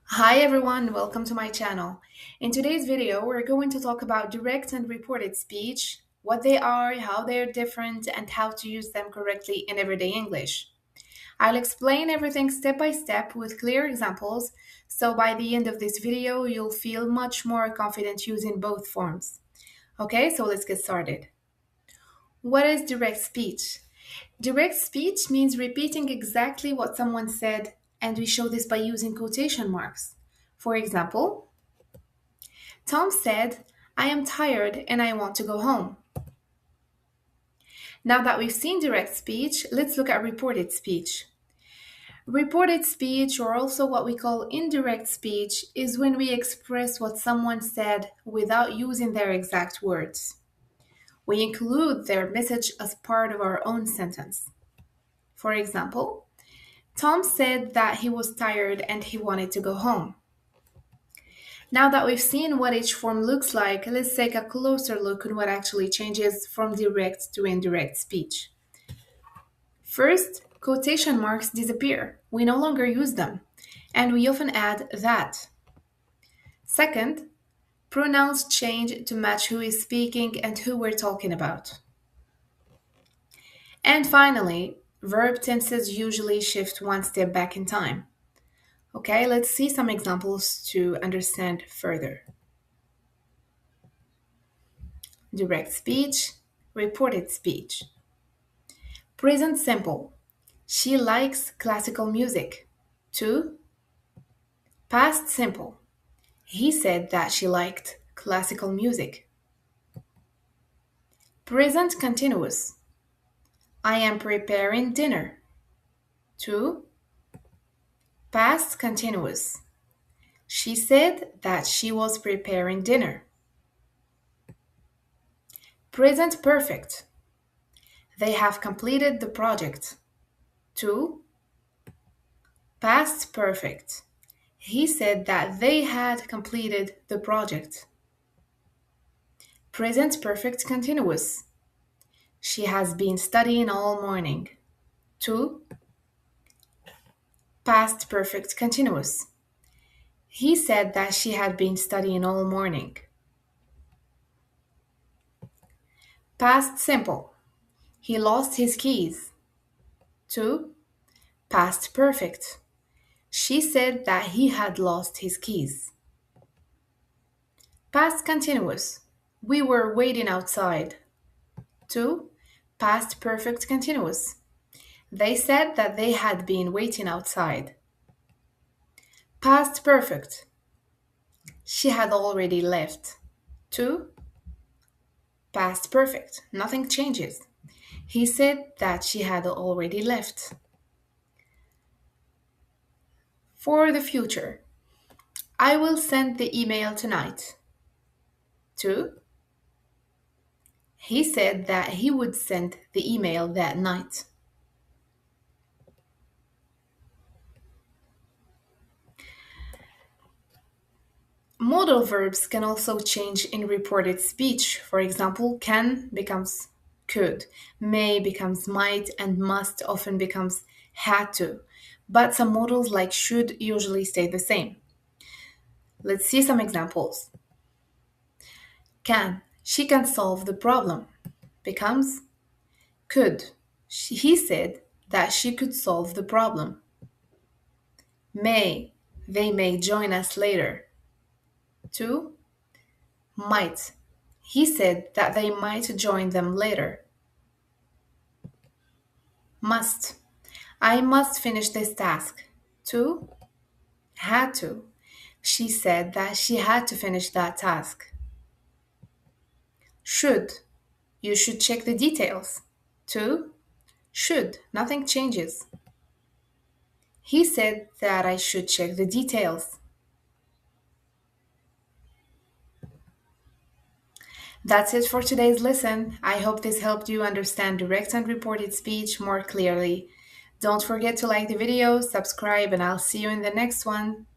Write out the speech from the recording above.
Hi everyone, welcome to my channel. In today's video, we're going to talk about direct and reported speech, what they are, how they're different, and how to use them correctly in everyday English. I'll explain everything step by step with clear examples, so by the end of this video, you'll feel much more confident using both forms. Okay, so let's get started. What is direct speech? Direct speech means repeating exactly what someone said, and we show this by using quotation marks. For example, Tom said, I am tired and I want to go home. Now that we've seen direct speech, let's look at reported speech. Reported speech, or also what we call indirect speech, is when we express what someone said without using their exact words. We include their message as part of our own sentence. For example, Tom said that he was tired and he wanted to go home. Now that we've seen what each form looks like, let's take a closer look at what actually changes from direct to indirect speech. First, quotation marks disappear. We no longer use them, and we often add that. Second, pronouns change to match who is speaking and who we're talking about. And finally, verb tenses usually shift one step back in time. Okay, let's see some examples to understand further. Direct speech, reported speech. Present simple. She likes classical music. 2. Past simple. He said that she liked classical music. Present continuous. I am preparing dinner. 2. Past continuous. She said that she was preparing dinner. Present perfect. They have completed the project. 2. Past perfect. He said that they had completed the project. Present perfect continuous. She has been studying all morning. 2. Past perfect continuous. He said that she had been studying all morning. Past simple. He lost his keys. 2. Past perfect. She said that he had lost his keys. Past continuous. We were waiting outside. 2. Past perfect continuous. They said that they had been waiting outside. Past perfect. She had already left. 2. Past perfect. Nothing changes. He said that she had already left. For the future, I will send the email tonight. 2. He said that he would send the email that night. Modal verbs can also change in reported speech. For example, can becomes could, may becomes might, and must often becomes had to. But some modals like should usually stay the same. Let's see some examples. Can, she can solve the problem, becomes could. He said that she could solve the problem. May, they may join us later. 2. Might, he said that they might join them later. Must, I must finish this task. 2. Had to, she said that she had to finish that task. Should, you should check the details. 2. Should, nothing changes. He said that I should check the details. That's it for today's lesson. I hope this helped you understand direct and reported speech more clearly. Don't forget to like the video, subscribe, and I'll see you in the next one.